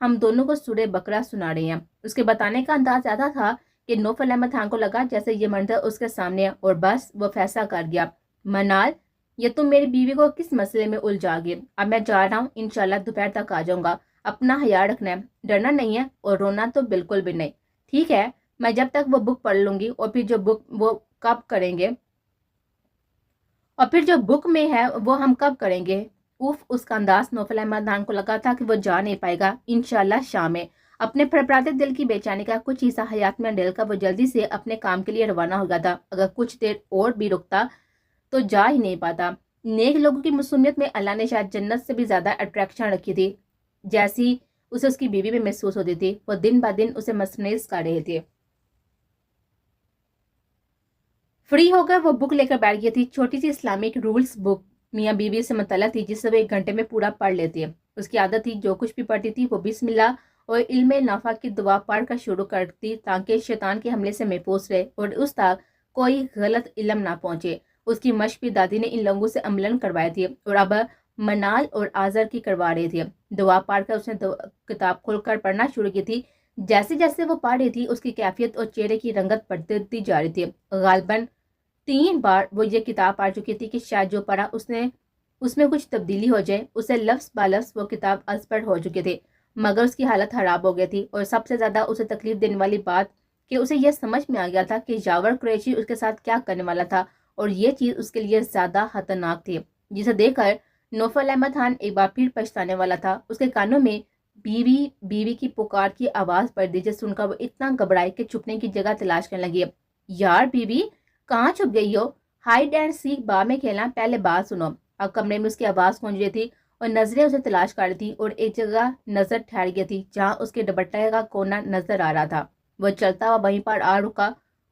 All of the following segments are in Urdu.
ہم دونوں کو سورہ بقرہ سنا رہے ہیں۔ اس کے بتانے کا انداز ایسا تھا کہ نوفل احمد خان کو لگا جیسے یہ منظر اس کے سامنے ہے، اور بس وہ فیصلہ کر گیا، منال یہ تم میری بیوی کو کس مسئلے میں الجھا گے؟ اب میں جا رہا ہوں، انشاءاللہ دوپہر تک آ جاؤں گا، اپنا خیال رکھنا ہے، ڈرنا نہیں ہے اور رونا تو بالکل بھی نہیں، ٹھیک ہے؟ میں جب تک وہ بک پڑھ لوں گی، اور پھر جو بک وہ کب کریں گے، اور پھر جو بک میں ہے وہ ہم کب کریں گے؟ اس کا انداز نوفل احمد خان کو لگا تھا کہ وہ جا نہیں پائے گا، انشاءاللہ شام میں۔ اپنے پھڑپڑاتے دل کی بے چینی کا کچھ حصہ حیات میں ڈال کر وہ جلدی سے اپنے کام کے لیے روانہ ہو گیا تھا۔ اگر کچھ دیر اور بھی رکتا تو جا ہی نہیں پاتا۔ نیک لوگوں کی معصومیت میں اللہ نے شاید جنت سے بھی زیادہ اٹریکشن رکھی تھی، جیسی اسے اس کی بیوی میں محسوس ہوتی تھی۔ وہ دن بہ دن اسے مسنیز کر رہے تھے۔ فری ہو کر وہ بک لے کر بیٹھ گئی تھی، چھوٹی سی اسلامک رولز بک میاں بیوی سے متعلق تھی، جسے وہ 1 گھنٹے میں پورا پڑھ لیتی ہے۔ اس کی عادت تھی جو کچھ بھی پڑھتی تھی وہ بسم اللہ اور علم نافع کی دعا پڑھ کر شروع کرتی، تاکہ شیطان کے حملے سے محفوظ رہے اور اس تک کوئی غلط علم نہ پہنچے۔ اس کی مشق بھی دادی نے ان لوگوں سے عملاً کروائی تھی، اور اب منال اور آذر کی کروا رہی تھی۔ دعا پڑھ کر اس نے کتاب کھول کر پڑھنا شروع کی تھی۔ جیسے جیسے وہ پڑھ رہی تھی اس کی کیفیت اور چہرے کی رنگت بڑھتی جا رہی تھی۔ غالباً 3 بار وہ یہ کتاب پڑھ چکی تھی کہ شاید جو پڑھا اس میں کچھ تبدیلی ہو جائے۔ اسے لفظ بلفظ وہ کتاب ازپڑ ہو چکے تھے، مگر اس کی حالت خراب ہو گئی تھی، اور سب سے زیادہ اسے تکلیف دینے والی بات کہ اسے یہ سمجھ میں آ گیا تھا کہ یاور قریشی اس کے ساتھ کیا کرنے والا تھا، اور یہ چیز اس کے لیے زیادہ خطرناک تھی، جسے دیکھ کر نوفل احمد خان ایک بار پھر پچھتانے والا تھا۔ اس کے کانوں میں بیوی کی پکار کی آواز پڑ دی، جسے سن کر وہ اتنا گھبرائے کہ چھپنے کی جگہ تلاش کرنے لگی۔ یار بیوی کہاں چھپ گئی ہو؟ ہائیڈ اینڈ سیک با میں کھیلنا، پہلے بات سنو۔ اب کمرے میں اس کی آواز گونج رہی تھی اور نظریں اسے تلاش کر رہی تھی، اور ایک جگہ نظر ٹھہر گئی تھی جہاں اس کے دوپٹے کا کونا نظر آ رہا تھا۔ وہ چلتا ہوا وہیں پر آ رکا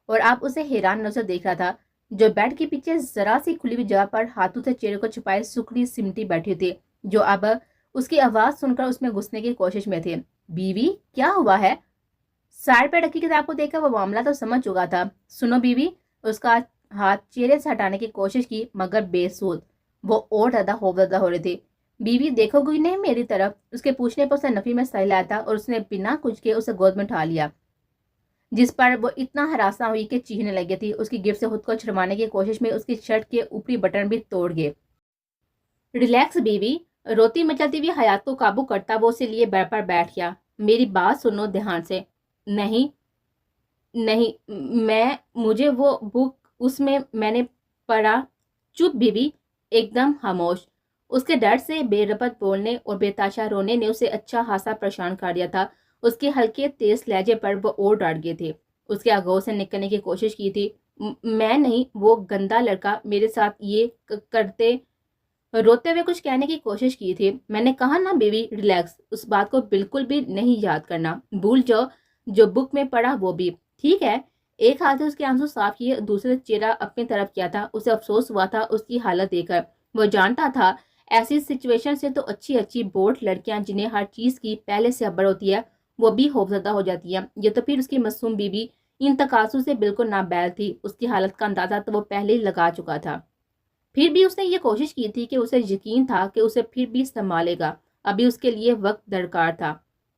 اور آپ اسے حیران نظر دیکھ رہا تھا، جو بیڈ کے پیچھے ذرا سی کھلی ہوئی جگہ پر ہاتھوں سے چہرے کو چھپائے سکڑی سمٹی بیٹھی تھی، جو اب اس کی آواز سن کر اس میں گھسنے کی کوشش میں تھے۔ بیوی کیا ہوا ہے؟ سائڈ پہ رکھی کتاب کو دیکھ کر وہ معاملہ تو سمجھ چکا تھا۔ سنو بیوی، اس کا ہاتھ چہرے سے ہٹانے کی کوشش کی، مگر بے سود۔ وہ اور زیادہ خوفزدہ ہو رہی تھی۔ بیوی دیکھو گی نہیں میری طرف؟ اس کے پوچھنے پر اسے نفی میں سہل آیا تھا، اور اس نے بنا کچھ کے اسے گود میں اٹھا لیا، جس پر وہ اتنا ہراساں ہوئی کہ چیخنے لگی تھی۔ اس کی گرفت سے خود کو چھڑوانے کی کوشش میں اس کی شرٹ کے اوپری بٹن بھی توڑ گئے۔ ریلیکس بیوی، روتی مچلتی ہوئی حیات کو قابو کرتا وہ اسے لیے بیڈ پر بیٹھ گیا۔ میری بات سنو دھیان سے۔ نہیں مجھے وہ بک اس میں نے پڑھا۔ چپ بیوی، ایک دم خاموش۔ اس کے ڈر سے بے ربط بولنے اور بے تاشا رونے نے اسے اچھا خاصا پریشان کر دیا تھا۔ اس کے ہلکے تیز لہجے پر وہ اور ڈر گئے تھے۔ اس کے آگوں سے نکلنے کی کوشش کی تھی۔ میں نہیں، وہ گندا لڑکا میرے ساتھ یہ کرتے، روتے ہوئے کچھ کہنے کی کوشش کی تھی۔ میں نے کہا نا بیوی ریلیکس، اس بات کو بالکل بھی نہیں یاد کرنا، بھول جاؤ جو بک میں پڑھا وہ بھی، ٹھیک ہے؟ ایک ہاتھ سے اس کے آنسو صاف کیے، دوسرے چہرہ اپنی طرف کیا تھا۔ اسے افسوس ہوا تھا اس کی حالت دیکھ کر۔ وہ جانتا تھا ایسی سچویشن سے تو اچھی بوٹ لڑکیاں جنہیں ہر چیز کی پہلے سے خبر ہوتی ہے وہ بھی خوفزدہ ہو جاتی ہیں۔ یہ تو پھر اس کی معصوم بیوی ان تقاضوں سے بالکل نابیل تھی۔ اس کی حالت کا اندازہ تو وہ پہلے ہی لگا چکا تھا۔ پھر بھی اس نے یہ کوشش کی تھی کہ اسے یقین تھا کہ اسے پھر بھی سنبھالے گا، ابھی اس کے لیے وقت درکار تھا۔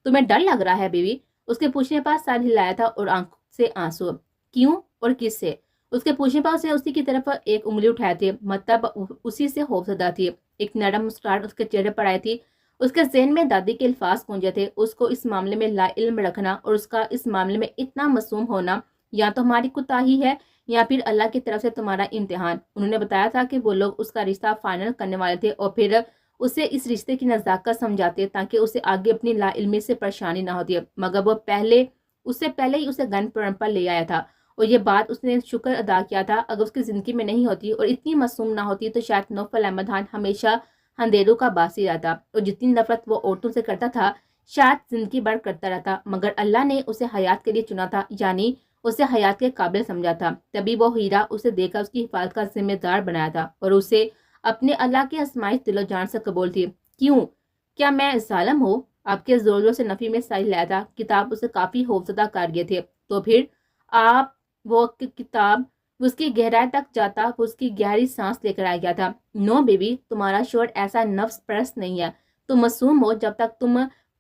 تمہیں ڈر لگ رہا ہے بیوی؟ اس کے پوچھنے پر سر ہلایا تھا اور آنکھ سے آنسو۔ کیوں اور کس سے؟ اس کے پوچھنے پر اسے اسی کی طرف ایک انگلی اٹھائی تھی، مطلب اسی سے خوفزدہ تھی۔ ایک نرم مسکراہٹ اس کے چہرے پر آئی تھی۔ اس کے ذہن میں دادی کے الفاظ گونجے تھے، اس کو اس معاملے میں لا علم رکھنا اور اس کا اس معاملے میں اتنا معصوم ہونا یا تو ہماری کوتاہی ہے یا پھر اللہ کی طرف سے تمہارا امتحان۔ انہوں نے بتایا تھا کہ وہ لوگ اس کا رشتہ فائنل کرنے والے تھے اور پھر اسے اس رشتے کی نزاکت سمجھاتے تاکہ اسے آگے اپنی لا علمی سے پریشانی نہ ہوتی، مگر وہ اس سے پہلے ہی اسے گن پر لے آیا تھا، اور یہ بات اس نے شکر ادا کیا تھا۔ اگر اس کی زندگی میں نہیں ہوتی اور اتنی معصوم نہ ہوتی تو شاید نوفل احمد خان ہمیشہ اندھیروں کا باسی رہتا، اور جتنی نفرت وہ عورتوں سے کرتا تھا شاید زندگی بھر کرتا رہتا، مگر اللہ نے اسے حیات کے لیے چنا تھا، یعنی اسے حیات کے قابل سمجھا تھا۔ تبھی وہ ہیرا اسے دے کر اس کی حفاظت کا ذمہ دار بنایا تھا، اور اسے اپنے اللہ کی آزمائش دل و جان سے قبول تھی۔ کیوں؟ کیا میں ظالم ہوں؟ آپ کے زور زور سے نفی میں سائل لایا تھا۔ کتاب اسے کافی خوفزدہ کر گئے تھے۔ تو پھر آپ وہ کتاب اس کی گہرائی تک جاتا، وہ اس کی گہری سانس لے کر آ گیا تھا۔ نو بیبی، تمہارا شوہر ایسا نفس پرست نہیں ہے۔ تم معصوم ہو جب تک تم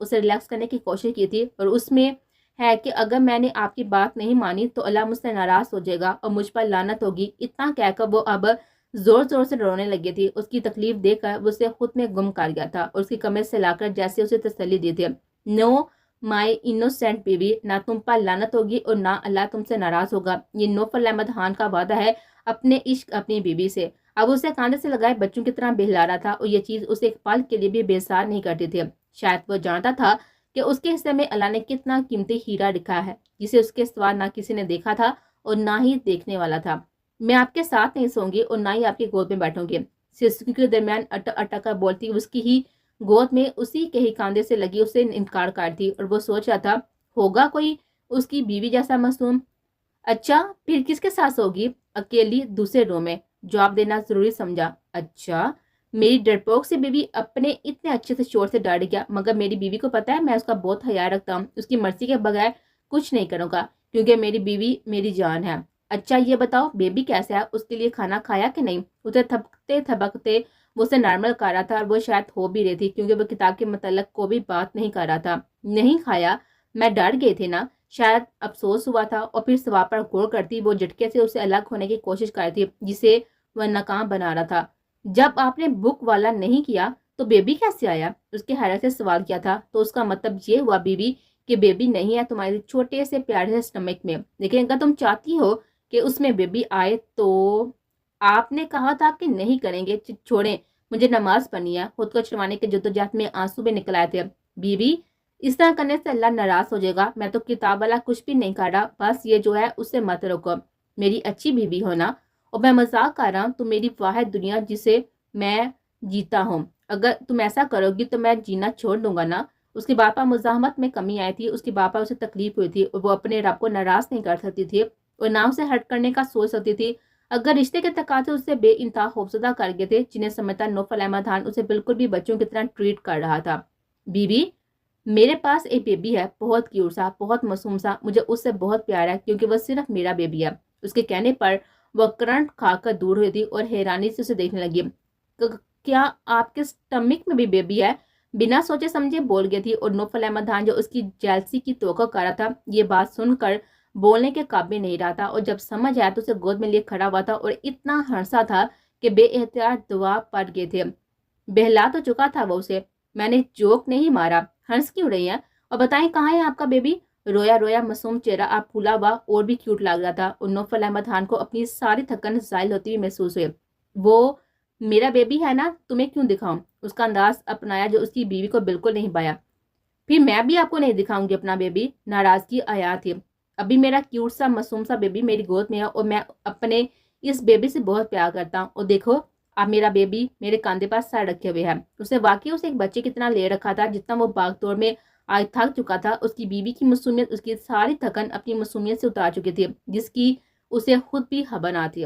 اسے ریلیکس کرنے کی کوشش کی تھی، اور اس میں ہے کہ اگر میں نے آپ کی بات نہیں مانی تو اللہ مجھ سے ناراض ہو جائے گا اور مجھ پر لعنت ہوگی. اتنا کہہ کر وہ اب زور زور سے رونے لگی تھی. اس کی تکلیف دیکھ کر وہ اسے خود میں گم کر گیا تھا اور اس کی کمر سے لا کر جیسے اسے تسلی دی تھی. نو مائی انوسینٹ بیبی، نہ تم پر لعنت ہوگی اور نہ اللہ تم سے ناراض ہوگا. یہ نوفل احمد خان کا وعدہ ہے اپنے عشق اپنی بیوی سے. اب اسے کاندھے سے لگائے بچوں کی طرح بہلا رہا تھا، اور یہ چیز اسے ایک پل کے لیے بھی بیزار نہیں کرتی تھی. شاید وہ جانتا تھا کہ اس کے حصے میں اللہ نے کتنا قیمتی ہیرا لکھا ہے، جسے اس کے سوا نہ کسی نے دیکھا تھا اور نہ ہی دیکھنے والا تھا. میں آپ کے ساتھ نہیں سوں گی اور نہ ہی آپ کی گود میں بیٹھوں گی. سسکیوں کے درمیان اٹک اٹک کر بولتی اس کی ہی گود میں اسی کے ہی کاندھے سے لگی اسے انکار کرتی، اور وہ سوچ رہا تھا ہوگا کوئی اس کی بیوی جیسا معصوم. اچھا پھر کس کے ساتھ ہوگی؟ اکیلی دوسرے روم میں. جواب دینا ضروری سمجھا. اچھا میری ڈرپوک سے بیوی اپنے اتنے اچھے سے شور سے ڈر گیا، مگر میری بیوی کو پتا ہے میں اس کا بہت خیال رکھتا ہوں، اس کی مرضی کے بغیر کچھ نہیں کروں گا، کیونکہ میری بیوی میری جان ہے. اچھا یہ بتاؤ بیبی کیسا ہے؟ اس کے لیے کھانا کھایا کہ نہیں؟ اسے تھبکتے تھبکتے وہ اسے نارمل کر رہا تھا، اور وہ شاید ہو بھی رہی تھی کیونکہ وہ کتاب کے متعلق کو بھی بات نہیں کر رہا تھا. نہیں کھایا؟ میں ڈر گئی تھی نا. شاید افسوس ہوا تھا، اور پھر سواب پر غور کرتی وہ جھٹکے سے اسے الگ ہونے کی کوشش کر رہی تھی جسے وہ ناکام بنا رہا تھا. جب آپ نے بک والا نہیں کیا تو بیبی کیسے آیا؟ اس کے حیرت سے سوال کیا تھا. تو اس کا مطلب یہ ہوا بیبی کہ بیبی نہیں ہے تمہارے چھوٹے سے پیارے سے سٹمک میں، لیکن اگر تم چاہتی ہو کہ اس میں بیبی آئے تو آپ نے کہا تھا کہ نہیں کریں گے. چھوڑیں، مجھے نماز پڑھنی ہے. خود کو چھڑوانے کے جدوجہد میں آنسو بھی نکل آئے تھے. بیبی اس طرح کرنے سے اللہ ناراض ہو جائے گا. میں تو کتاب والا کچھ بھی نہیں کر رہا، بس یہ جو ہے اس سے مت روکو. میری اچھی بیوی ہونا، اور میں مذاق کر رہا ہوں. تم میری واحد دنیا جسے میں جیتا ہوں. اگر تم ایسا کرو گی تو میں جینا چھوڑ دوں گا نا. اس کے باپا مزاحمت میں کمی آئی تھی. اس کے باپا اسے تکلیف ہوئی تھی اور وہ اپنے رب کو ناراض نہیں کر سکتی تھی اور نہ اسے ہرٹ کرنے کا سوچ سکتی تھی. اگر رشتے کے تقاضے اسے بے انتہا خوفزدہ کر گئے تھے، جنہیں سمجھتا نوفل احمد خان اسے بالکل بھی بچوں کی طرح ٹریٹ کر رہا تھا. بیوی میرے پاس ایک بیبی ہے، بہت کیوٹ سا، بہت معصوم سا. مجھے اس سے بہت پیار ہے کیونکہ وہ صرف میرا بیبی ہے. اس کے کہنے پر وہ کرنٹ کھا کر دور ہوئی تھی اور حیرانی سے اسے دیکھنے لگی. کیا آپ کے سٹمک میں بھی بیبی ہے؟ بنا سوچے سمجھے بول گئی تھی. اور نوفل احمد خان جو اس کی جیلسی کی توقع کر رہا تھا یہ بات سن کر بولنے کے قابل نہیں رہا تھا، اور جب سمجھ آیا تو اسے گود میں لیے کھڑا ہوا تھا اور اتنا ہنسا تھا کہ بے احتیاط دعا پڑ گئے تھے. بہلا تو چکا تھا وہ اسے. میں نے جوک نہیں مارا. ہنس کیوں رہی ہیں؟ اور بتائیں کہاں ہے آپ کا بیبی؟ رویا رویا معصوم چہرہ آپ پھولا ہوا اور بھی کیوٹ لگ رہا تھا، اور نوفل احمد خان کو اپنی ساری تھکن زائل ہوتی ہوئی محسوس ہوئی. وہ میرا بیبی ہے نا، تمہیں کیوں دکھاؤں؟ اس کا انداز اپنایا جو اس کی بیوی کو بالکل نہیں پایا. پھر میں بھی آپ کو نہیں دکھاؤں گی اپنا بیبی. ناراضگی آیا تھی. ابھی میرا کیوٹ سا معصوم سا بیبی میری گود میں ہے اور میں اپنے اس بیبی سے بہت پیار کرتا ہوں. اور دیکھو اب میرا بیبی میرے کاندھے پر سر رکھے ہوئے ہے. اسے واقعی اسے ایک بچے کی طرح لے رکھا تھا جتنا وہ باغ دور میں آج تھک چکا تھا. اس کی بیوی کی معصومیت اس کی ساری تھکن اپنی معصومیت سے اتار چکی تھی جس کی اسے خود بھی خبر نہ تھی.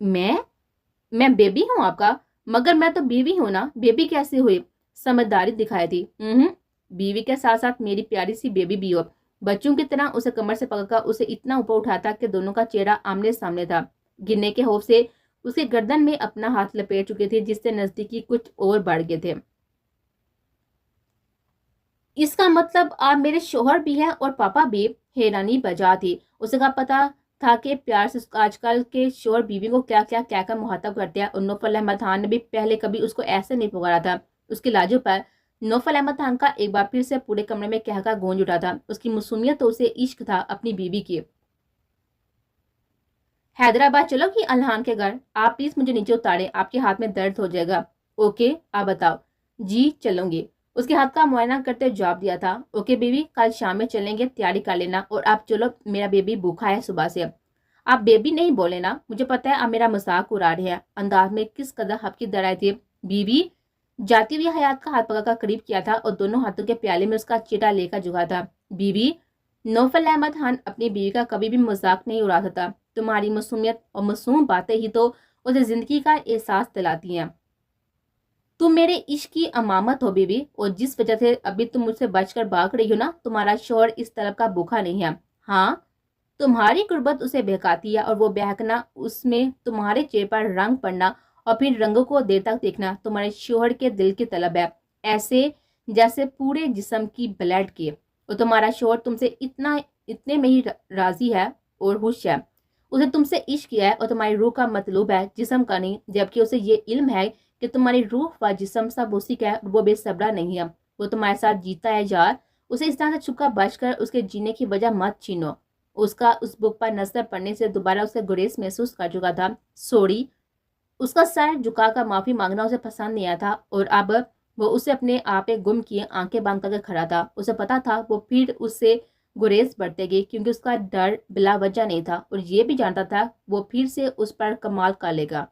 میں بیبی ہوں آپ کا؟ مگر میں تو بیوی ہوں نا. بیبی کیسے ہوئی؟ سمجھداری دکھائی تھی. بیوی کے ساتھ ساتھ میری پیاری سی بیبی بھی ہو. بچوں کی طرح اسے کمر سے پکڑ کر اسے اتنا اوپر اٹھاتا کہ دونوں کا چہرہ آمنے سامنے تھا. گرنے کے خوف سے اس کے گردن میں اپنا ہاتھ لپیٹ چکے تھے جس سے نزدیکی کچھ اور بڑھ گئے تھے. اس کا مطلب آپ میرے شوہر بھی ہیں اور پاپا بھی؟ حیرانی بجا تھی. اسے کا پتا تھا کہ پیار سے آج کل کے شوہر بیوی کو کیا کیا کہہ کر مخاطب کرتے ہیں، اور نوفل احمد خان نے بھی پہلے کبھی اس کو ایسے نہیں پکارا تھا. اس کے لہجے پر نوفل احمد خان کا ایک بار پھر سے پورے کمرے میں کہہ کر گونج اٹھا تھا. اس کی معصومیت تو اسے عشق تھا اپنی بیوی کی. حیدرآباد چلو گی الحان کے گھر؟ آپ پلیز مجھے نیچے اتارے، آپ کے ہاتھ میں درد ہو جائے گا. اوکے آپ بتاؤ. جی چلوں گی. اس کے ہاتھ کا معائنہ کرتے جواب دیا تھا. اوکے بیبی کل شام میں چلیں گے، تیاری کر لینا. اور آپ چلو، میرا بیبی بھوکا ہے صبح سے. آپ بیبی نہیں بولے نا، مجھے پتا ہے آپ میرا مذاق اڑا رہے ہیں. انداز میں کس قدر حق کی درائے تھی. بیوی جاتی ہوئی حیات کا ہاتھ پکڑ کر قریب کیا تھا اور دونوں ہاتھوں کے پیالے میں اس کا چیٹا لے کر جھکا تھا. بیوی نوفل احمد خان اپنی بیوی کا کبھی بھی مذاق نہیں اڑا سکتا. تمہاری معصومیت اور معصوم باتیں ہی تو اسے زندگی کا احساس دلاتی ہیں. تم میرے عشق کی امامت ہو بیوی، اور جس وجہ سے ابھی تم مجھ سے بچ کر بھاگ رہی ہو نا، تمہارا شوہر اس طرف کا بھوکا نہیں ہے. ہاں تمہاری قربت اسے بہکاتی ہے، اور وہ بہکنا اس میں تمہارے چہرے پر رنگ پڑنا اور پھر رنگوں کو دیر تک دیکھنا تمہارے شوہر کے دل کی طلب ہے، ایسے جیسے پورے جسم کی بلڈ کی، اور تمہارا شوہر تم سے اتنے میں ہی راضی ہے اور خوش ہے، اسے تم سے عشق کیا ہے اور تمہاری روح کا مطلوب ہے، جسم کا نہیں، جبکہ اسے یہ علم ہے کہ تمہاری روح و جسم سب اسی کا ہے، وہ بے صبرا نہیں ہے، وہ تمہارے ساتھ جیتا ہے یار، اسے اس طرح سے چھپا بچ کر اس کے جینے کی وجہ مت چھینو۔ اس کا اس بک پر نظر پڑنے سے دوبارہ اسے گریز محسوس کر چکا تھا، سوری، اس کا سر جھکا کر معافی مانگنا اسے پسند نہیں آیا تھا، اور اب وہ اسے اپنے آپ گم کیے آنکھیں بند کر کے کھڑا تھا، اسے پتا تھا وہ پھر اس سے گریز بڑھتے گئی کیونکہ اس کا ڈر بلا وجہ نہیں تھا، اور یہ بھی جانتا تھا وہ پھر سے اس پر کمال کر لے گا۔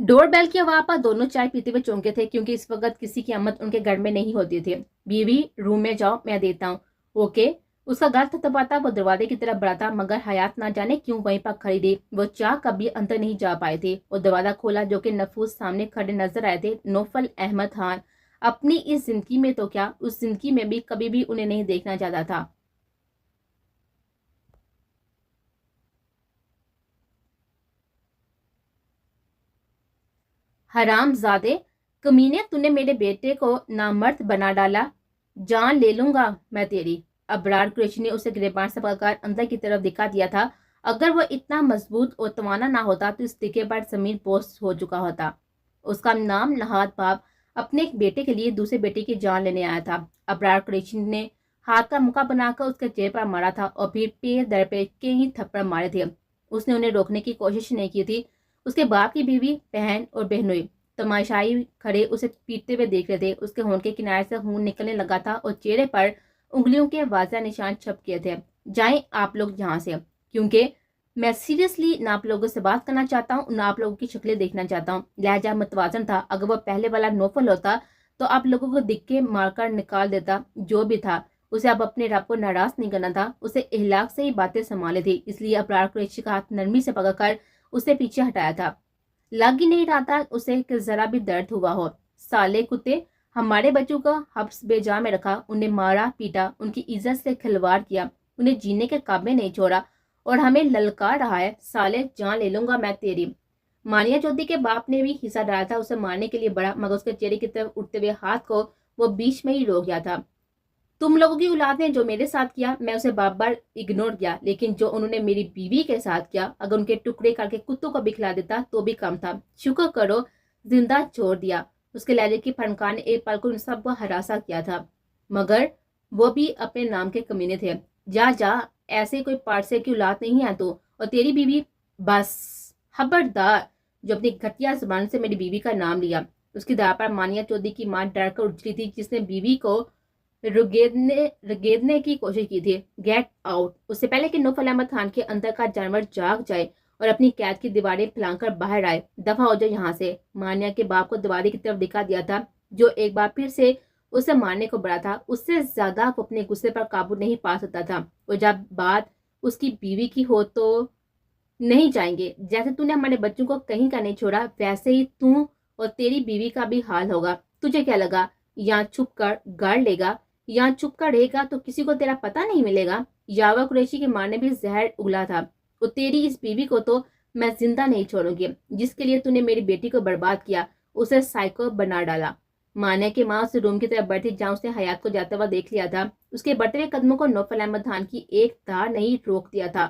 ڈور بیل کی آواز پر دونوں چائے پیتے ہوئے چونکے تھے کیونکہ اس وقت کسی کی آمد ان کے گھر میں نہیں ہوتی تھی۔ بیوی روم میں جاؤ، میں دیتا ہوں۔ اوکے۔ اس کا گل تھپاتا وہ دروازے کی طرف بڑھا تھا، مگر حیات نہ جانے کیوں وہیں پر کھڑی رہی، وہ چاہ کبھی اندر نہیں جا پائے تھے، اور دروازہ کھولا جو کہ نفوس سامنے کھڑے نظر آئے تھے، نوفل احمد خان۔ اپنی اس زندگی میں تو کیا، اس زندگی میں بھی کبھی بھی انہیں نہیں دیکھنا چاہتا تھا۔ حرام زادے، کمینے، تو نے میرے بیٹے کو نامرد بنا ڈالا، جان لے لوں گا میں تیری۔ ابرار قریشی نے اسے گریبان سے پکڑ کر اندر کی طرف دکھا دیا تھا، اگر وہ اتنا مضبوط اور توانا نہ ہوتا تو اس ٹکے پر زمین پوست ہو چکا ہوتا۔ اس کا نام نہاد باپ اپنے ایک بیٹے کے لیے دوسرے بیٹے کی جان لینے آیا تھا۔ ابرار قریشی نے ہاتھ کا مکہ بنا کر اس کے چہرے پر مارا تھا اور پھر پیر در پہ کئی تھپڑ مارے تھے۔ اس نے انہیں روکنے کی کوشش نہیں کی تھی۔ اس کے باپ کی بیوی، بہن اور بہنوئی تماشائی کھڑے اسے پیٹتے ہوئے دیکھ رہے تھے، اس کے ہونٹ کے کنارے سے خون نکلنے لگا تھا اور چہرے پر انگلیوں کے واضح نشان چھپ گئے تھے۔ جائیں آپ لوگ یہاں سے، کیونکہ میں سیریسلی نہ آپ لوگوں سے بات کرنا چاہتا ہوں، نہ آپ لوگوں کی شکلیں دیکھنا چاہتا ہوں۔ لہجہ متوازن تھا، اگر وہ پہلے والا نوفل ہوتا تو آپ لوگوں کو دکے مار کر نکال دیتا، جو بھی تھا اسے اب اپنے رب کو ناراض نہیں کرنا تھا، اسے اخلاق سے ہی باتیں سنبھالے تھی، اس لیے ابرار قریشی کا ہاتھ نرمی سے پکڑ کر اسے پیچھے ہٹایا تھا۔ لگ ہی نہیں رہا تھا اسے کہ ذرا بھی درد ہوا ہو۔ سالے کتے، ہمارے بچوں کو حبس بے جا میں رکھا، انہیں مارا پیٹا، ان کی عزت سے کھلواڑ کیا، انہیں جینے کے قابل نہیں چھوڑا، اور ہمیں للکار رہا ہے، سالے جان لے لوں گا میں تیری۔ مانیہ چودھری کے باپ نے بھی حصہ ڈالا تھا، اسے مارنے کے لیے بڑھا، مگر اس کے چہرے کی طرف اٹھتے ہوئے ہاتھ کو وہ بیچ میں ہی روک گیا تھا۔ تم لوگوں کی اولاد نے جو میرے ساتھ کیا میں اسے بار بار اگنور کیا، لیکن جو انہوں نے میری بیوی کے ساتھ کیا، اگر ان کے ٹکڑے کر کے کتوں کو بھی کھلا دیتا تو بھی کم تھا۔ شکر کرو زندہ چھوڑ دیا۔ اس کے لہجے کی پھنکار نے ایک پل کو ان سب کو ہراساں کیا تھا، مگر وہ بھی اپنے نام کے کمینے تھے۔ جا جا، ایسے کوئی پارسے کی اولاد نہیں ہے تو، اور تیری بیوی۔ بس خبردار جو اپنی گھٹیا زبان سے میری بیوی کا نام لیا۔ اس کی دعا پر مانیہ چودھری کی ماں ڈر کر اٹھ چلی تھی، جس نے بیوی کو رگیدنے کی کوشش کی تھی۔ گیٹ آؤٹ، اس سے پہلے کہ نوفل احمد خان کے اندر کا جانور جاگ جائے اور اپنی قید کی دیواریں پھلانگ کر باہر آئے۔ دفع ہو جائے یہاں سے۔ مانیہ کے باپ کو دیواری کی طرف دکھا دیا تھا، جو ایک بار پھر سے اسے مارنے کو بڑھا تھا۔ اس سے زیادہ وہ اپنے غصے پر قابو نہیں پا سکتا تھا، اور جب بات اس کی بیوی کی ہو تو نہیں جائیں گے۔ جیسے تو نے ہمارے بچوں کو کہیں کا نہیں چھوڑا، ویسے ہی تو اور تیری بیوی کا بھی حال ہوگا۔ تجھے کیا لگا یہاں چھپ کر گاڑ لے گا؟ یہاں چھپ کر رہے گا تو کسی کو تیرا پتہ نہیں ملے گا۔ یاور قریشی کی ماں نے بھی زہر اگلا تھا، اور تیری اس بیوی کو تو میں زندہ نہیں چھوڑوں گی، جس کے لیے تو نے میری بیٹی کو برباد کیا، اسے سائیکو بنا ڈالا۔ مانیہ کی ماں اس روم کی طرف بڑھتی جہاں اس نے حیات کو جاتے ہوا دیکھ لیا تھا۔ اس کے بڑھتے ہوئے قدموں کو نوفل احمد خان کی ایک تار نہیں روک دیا تھا۔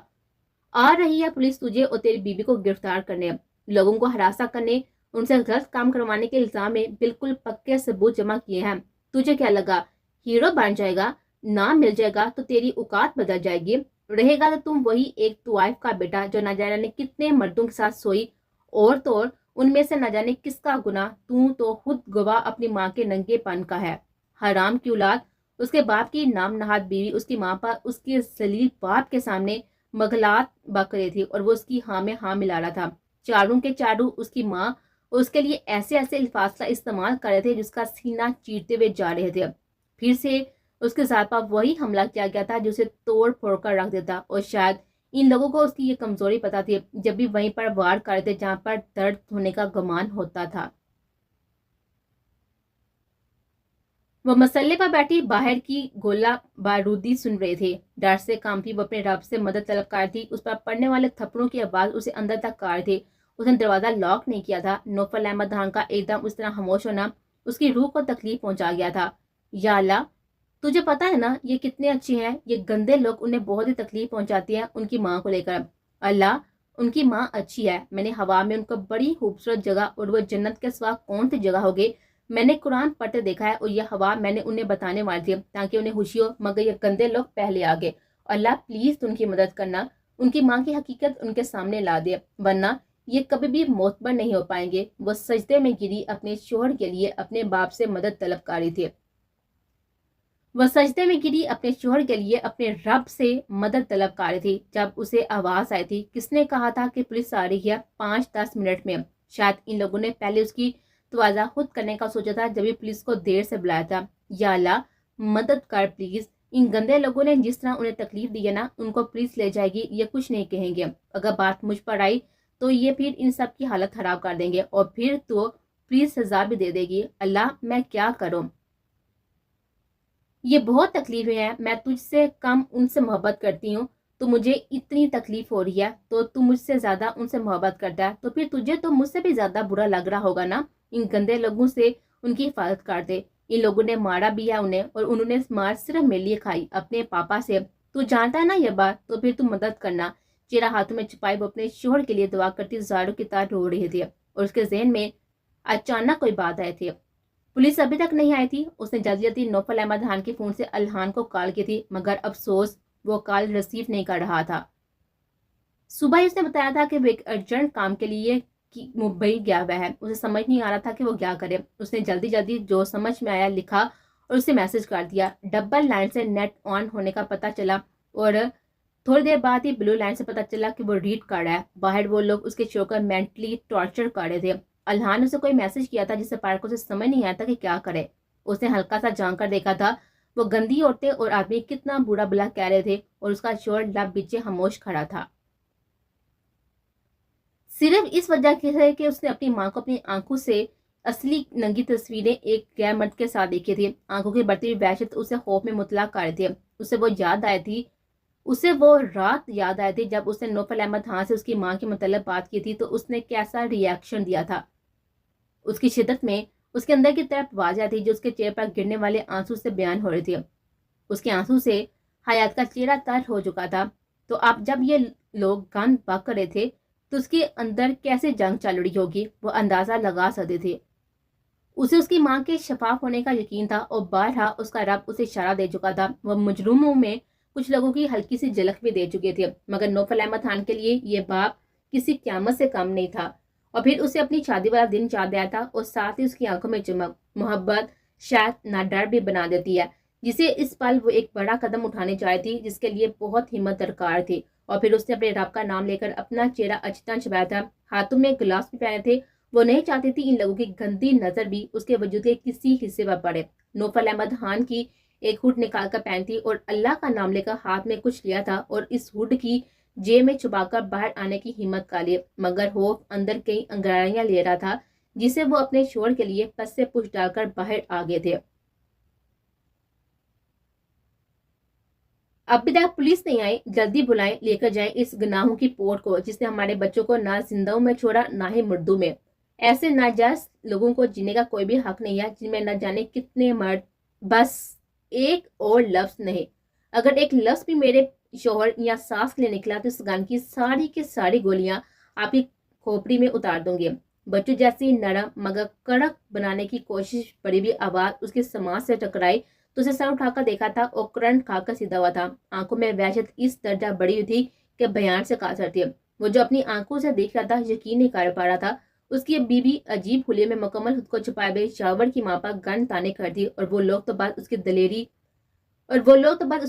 آ رہی ہے پولیس تجھے اور تیری بیوی کو گرفتار کرنے، لوگوں کو ہراساں کرنے، ان سے غلط کام کروانے کے الزام میں بالکل پکے ثبوت جمع کیے ہیں۔ تجھے کیا لگا ہیرو بن جائے گا، نام مل جائے گا تو تیری اوقات بدل جائے گی؟ رہے گا تو تم وہی ایک طوائف کا بیٹا جو نہ جانے کتنے مردوں کے ساتھ سوئی، اور تو اور ان میں سے نہ جانے کس کا گناہ تو خود گواہ اپنی ماں کے ننگے پن کا ہے۔ حرام کی اولاد، اس کے باپ کی نام نہاد بیوی اس کی ماں پر اس کے ذلیل باپ کے سامنے مغلات بک رہی تھی، اور وہ اس کی ہاں میں ہاں ملا رہا تھا۔ چاروں کے چاروں اس کی ماں اور اس کے لیے ایسے ایسے الفاظ کا استعمال کر رہے تھے جس کا سینہ چیرتے ہوئے جا رہے تھے۔ پھر سے اس کے ذات پر وہی حملہ کیا گیا تھا جو اسے توڑ پھوڑ کر رکھ دیتا، اور شاید ان لوگوں کو اس کی یہ کمزوری پتہ تھی، جب بھی وہیں پر وار کر رہے تھے جہاں پر درد ہونے کا گمان ہوتا تھا۔ وہ مسلے پر بیٹھی باہر کی گولہ بارودی سن رہے تھے. ڈر سے کانپتی وہ اپنے رب سے مدد طلب کر تھی. اس پر پڑنے والے تھپڑوں کی آواز اسے اندر تک کار تھے. اس نے دروازہ لاک نہیں کیا تھا. نوفل احمد خان کا ایک دم اس طرح خاموش ہونا اس کی روح کو تکلیف پہنچا گیا تھا. یا اللہ، تجھے پتا ہے نا یہ کتنے اچھے ہیں. یہ گندے لوگ انہیں بہت ہی تکلیف پہنچاتے ہیں ان کی ماں کو لے کر. اللہ، ان کی ماں اچھی ہے. میں نے ہوا میں ان کو بڑی خوبصورت جگہ اور وہ جنت کے سوا کون سی جگہ ہوگی میں نے قرآن پڑھتے دیکھا ہے، اور یہ ہوا میں نے انہیں بتانے والی تھی تاکہ انہیں خوشی ہو، مگر یہ گندے لوگ پہلے آگے. اللہ پلیز تو ان کی مدد کرنا. ان کی ماں کی حقیقت ان کے سامنے لا دے، ورنہ یہ کبھی بھی معتبر نہیں ہو پائیں گے. وہ سجدے میں گری اپنے شوہر کے لیے اپنے باپ سے مدد طلب کاری تھی. وہ سجدے میں گری اپنے شوہر کے لیے اپنے رب سے مدد طلب کر رہی تھی جب اسے آواز آئی تھی. کس نے کہا تھا کہ پولیس آ رہی ہے 5-10 منٹ میں؟ شاید ان لوگوں نے پہلے اس کی توازہ خود کرنے کا سوچا تھا جب یہ پولیس کو دیر سے بلایا تھا. یا اللہ مدد کر پلیز. ان گندے لوگوں نے جس طرح انہیں تکلیف دی ہے نا، ان کو پولیس لے جائے گی یہ کچھ نہیں کہیں گے. اگر بات مجھ پر آئی تو یہ پھر ان سب کی حالت خراب کر دیں گے اور پھر تو پولیس سزا بھی دے دے گی. اللہ میں کیا کروں؟ یہ بہت تکلیفیں ہیں. میں تجھ سے کم ان سے محبت کرتی ہوں تو مجھے اتنی تکلیف ہو رہی ہے، تو تو مجھ سے زیادہ ان سے محبت کرتا ہے تو پھر تجھے تو مجھ سے بھی زیادہ برا لگ رہا ہوگا نا. ان گندے لوگوں سے ان کی حفاظت کر دے. ان لوگوں نے مارا بھی ہے انہیں، اور انہوں نے مار صرف میرے لیے کھائی اپنے پاپا سے. تو جانتا ہے نا یہ بات، تو پھر تو مدد کرنا. چہرہ ہاتھوں میں چھپائے وہ اپنے شوہر کے لیے دعا کرتی زاروں کی طرح رو رہی تھی، اور اس کے ذہن میں اچانک کوئی بات آئی تھی. پولیس ابھی تک نہیں آئی تھی. اس نے جلدی جلدی نوفل احمد خان کے فون سے الہان کو کال کی تھی، مگر افسوس وہ کال ریسیو نہیں کر رہا تھا. صبح ہی اس نے بتایا تھا کہ وہ ایک ارجنٹ کام کے لیے ممبئی گیا ہوا ہے. اسے سمجھ نہیں آ رہا تھا کہ وہ کیا کرے. اس نے جلدی جلدی جو سمجھ میں آیا لکھا اور اسے میسج کر دیا. ڈبل لائن سے نیٹ آن ہونے کا پتہ چلا، اور تھوڑی دیر بعد ہی بلو لائن سے پتہ چلا کہ وہ ریڈ کر رہا ہے. باہر وہ لوگ اس کے شو کا مینٹلی ٹارچر کر رہے تھے. الہان نے اسے کوئی میسج کیا تھا جسے پڑھ کر اسے سمجھ نہیں آیا تھا کہ کیا کرے. اس نے ہلکا سا جھانک کر دیکھا تھا وہ گندی عورتیں اور آدمی کتنا برا بلا کہہ رہے تھے، اور اس کا شوہر لب بیچے خاموش کھڑا تھا، صرف اس وجہ سے کہ اس نے اپنی ماں کو اپنی آنکھوں سے اصلی ننگی تصویریں ایک غیر مرد کے ساتھ دیکھی تھی. آنکھوں کی بڑھتی ہوئی وحشت اسے خوف میں مطلع کر رہی تھی. اسے وہ رات یاد آئی تھی جب اس نے نوفل احمد خان سے اس کی ماں کے متعلق بات کی تھی تو اس نے کیسا ری ایکشن دیا تھا. اس کی شدت میں اس کے اندر کی طرف واضح تھی جو اس کے چہرے پر گرنے والے آنسو سے بیان ہو رہی تھی. اس کے آنسو سے حیات کا چہرہ تر ہو چکا تھا. تو اب جب یہ لوگ گند بک رہے تھے تو اس کے اندر کیسے جنگ چل رہی ہوگی وہ اندازہ لگا سکتے تھے. اسے اس کی ماں کے شفاف ہونے کا یقین تھا، اور بارہا اس کا رب اسے اشارہ دے چکا تھا. وہ مجرموں میں کچھ لوگوں کی ہلکی سی جھلک بھی دے چکے تھے، مگر نوفل احمد خان کے لیے یہ باپ کسی قیامت سے کم نہیں تھا. اور پھر اسے اپنی شادی والا دن یاد آیا تھا، اور ساتھ ہی اس کی آنکھوں میں چمک. محبت شاید نہ ڈر بھی بنا دیتی ہے، جسے اس پل وہ ایک بڑا قدم اٹھانے چاہی تھی جس کے لیے بہت ہمت درکار تھی. اور پھر اس نے اپنے رب کا نام لے کر اپنا چہرہ اچھی طرح چھپایا تھا. ہاتھوں میں گلاس بھی پہنے تھے. وہ نہیں چاہتی تھی ان لوگوں کی گندی نظر بھی اس کے وجود کے کسی حصے پر پڑے. نوفل احمد خان کی ایک ہڈ نکال کر پہنی تھی اور اللہ کا نام لے کر ہاتھ میں کچھ لیا تھا، اور اس ہڈ کی جیب میں چھپا کر باہر آنے کی ہمت کا لی، مگر خوف اندر کئی انگڑائیاں لے رہا تھا جسے وہ اپنے شوہر کے لیے پس سے پش ڈال کر باہر آ گئے تھے. ابھی تک پولیس نہیں آئی. جلدی بلائیں، لے کر جائیں اس گناہوں کی پوٹ کو جس نے ہمارے بچوں کو نہ زندوں میں چھوڑا نہ ہی مردوں میں. ایسے ناجائز لوگوں کو جینے کا کوئی بھی حق نہیں ہے جن میں نہ جانے کتنے مرد. بس ایک اور لفظ نہیں. اگر ایک لفظ بھی میرے شوہر یا ساس کے لیے نکلا تو اس گن کی ساری گولیاں آپ کی کھوپڑی میں اتار دوں گے. بچوں جیسی نرم مگر کڑک بنانے کی کوشش بڑی بھی آواز اس کی سماج سے ٹکرائی تو اسے سر اٹھا کر دیکھا تھا اور کرنٹ کھا کر سیدھا ہوا تھا. آنکھوں میں وحشت اس درجہ بڑی ہوئی تھی کہ بیان سے قاصر تھی. وہ جو اپنی آنکھوں سے دیکھ رہا تھا یقین نہیں کر پا رہا تھا. اس کی بیوی عجیب حلیے میں مکمل خود کو چھپائے ہوئے شاور کی ماں پر گن تانے کرتی، اور وہ لوگ تو بس اس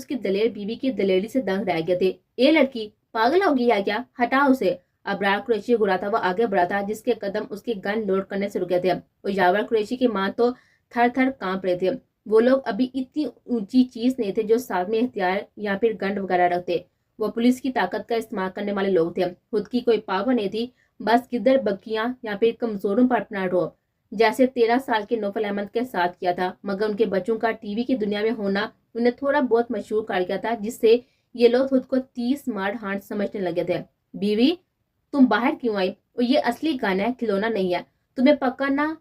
کی دلیر بیوی کی دلیری سے دنگ رہ گئے تھے. اے لڑکی پاگل ہو گیا کیا؟ ہٹا اسے. ابرار قریشی گراتا وہ آگے بڑھا تھا جس کے قدم اس کی گن لوڈ کرنے سے رکے تھے، اور یاور قریشی کی ماں تو تھر تھر کانپ رہے تھے. وہ لوگ ابھی اتنی اونچی چیز نہیں تھے جو ساتھ میں ہتھیار یا پھر گنڈ وغیرہ رکھتے. وہ پولیس کی طاقت کا استعمال کرنے والے لوگ تھے. خود کی کوئی پاور نہیں تھی، بس گدر بکیاں یا پھر کمزوروں پر اپنا رو. جیسے 13 سال کے نوفل احمد کے ساتھ کیا تھا، مگر ان کے بچوں کا ٹی وی کی دنیا میں ہونا انہیں تھوڑا بہت مشہور کر گیا تھا، جس سے یہ لوگ خود کو 30 سمارٹ ہارٹ سمجھنے لگے تھے۔ بیوی تم باہر کیوں آئی؟ اور یہ اصلی گانا ہے، کھلونا نہیں ہے۔ تمہیں پکا نہ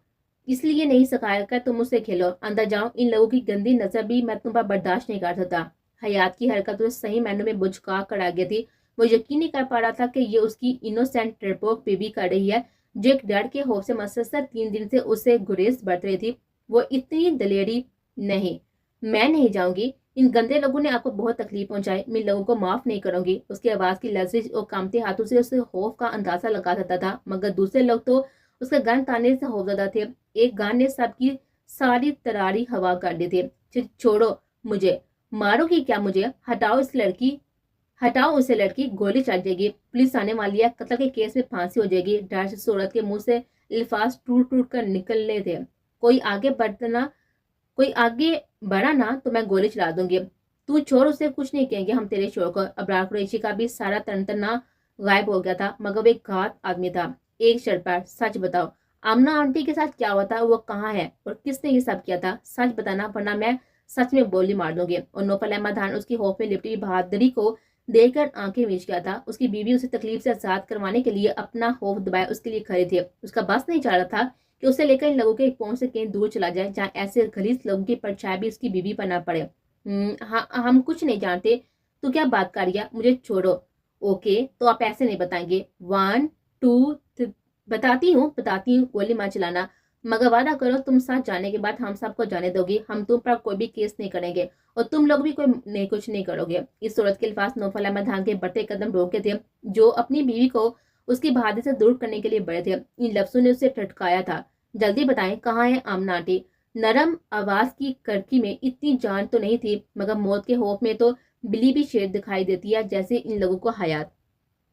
اس لیے نہیں سکھایا کہ تم اسے کھیلو۔ اندر جاؤ، ان لوگوں کی گندی نظر بھی میں تم پر برداشت نہیں کر سکتا۔ حیات کی حرکت اسے صحیح معنوں میں بجھکا کر آ گئی تھی۔ وہ یقین نہیں کر پا رہا تھا کہ یہ اس کی انوسینٹ ڈرپوک بیوی کر رہی ہے، جو ایک ڈر کے خوف سے مسلسل 3 دن سے اسے گریز برت رہی تھی۔ وہ اتنی دلیری نہیں، میں نہیں جاؤں گی۔ ان گندے لوگوں نے آپ کو بہت تکلیف پہنچائی، میں ان لوگوں کو معاف نہیں کروں گی۔ اس کی آواز کی لرزش اور کانپتے ہاتھوں سے اسے خوف کا اندازہ لگا سکتا تھا، مگر دوسرے لوگ تو اس کے گن تانے سے خوفزدہ تھے۔ ایک گان نے سب کی ساری تراری ہوا کر دی تھی۔ چھوڑو مجھے، مارو گی کیا مجھے؟ ہٹاؤ اسے لڑکی، گولی چل جائے گی، پولیس آنے والی ہے، قتل کے کیس میں پھانسی ہو جائے گی۔ ڈر سے صورت کے منہ سے الفاظ ٹوٹ ٹوٹ کر نکلنے تھے۔ کوئی آگے بڑھا نا تو میں گولی چلا دوں گی۔ تو چھوڑ، اسے کچھ نہیں کہیں گے ہم تیرے شوہر کو۔ ابرار قریشی کا بھی سارا تنتنا غائب ہو گیا تھا، مگر وہ ایک گھات آدمی تھا۔ ایک شرط پر، سچ بتاؤ، آمنہ آنٹی کے ساتھ کیا ہوا تھا؟ وہ کہاں ہے اور کس نے یہ سب کیا تھا؟ سچ بتانا، ورنہ میں سچ میں گولی مار دوں گی۔ اور نوفل احمد خان اس کی خوف میں لپٹی بہادری کو دیکھ کر آنکھیں میچ گیا تھا۔ اس کی بیوی اسے تکلیف سے آزاد کروانے کے لیے اپنا خوف دبائے اس کے لیے کھڑی تھی۔ اس کا بس نہیں چل رہا تھا کہ اسے لے کر ان لوگوں کے پہنچ سے کہیں دور چلا جائے، جہاں ایسے غلیظ لوگوں کی پرچھائی بھی اس کی بیوی پر نہ پڑے۔ ہم کچھ نہیں جانتے، تو کیا بات کر رہی ہے؟ مجھے چھوڑو۔ اوکے، تو آپ ایسے نہیں بتائیں گے؟ 1 2 بتاتی ہوں، گولی مت چلانا، مگر وعدہ کرو تم ساتھ جانے کے بعد ہم سب کو جانے دو گی، ہم تم پر کوئی بھی کیس نہیں کریں گے اور تم لوگ بھی کچھ نہیں کرو گے۔ اس صورت کے الفاظ نوفل احمد خان کے بڑھتے قدم روکے تھے، جو اپنی بیوی کو اس کی بہادری سے دور کرنے کے لیے بڑھے تھے۔ ان لفظوں نے اسے ٹھٹکایا تھا۔ جلدی بتائیں، کہاں ہے آمنہ آنٹی؟ نرم آواز کی کرکی میں اتنی جان تو نہیں تھی، مگر موت کے خوف میں تو بلی بھی شیر دکھائی دیتی ہے، جیسے ان لوگوں کو حیات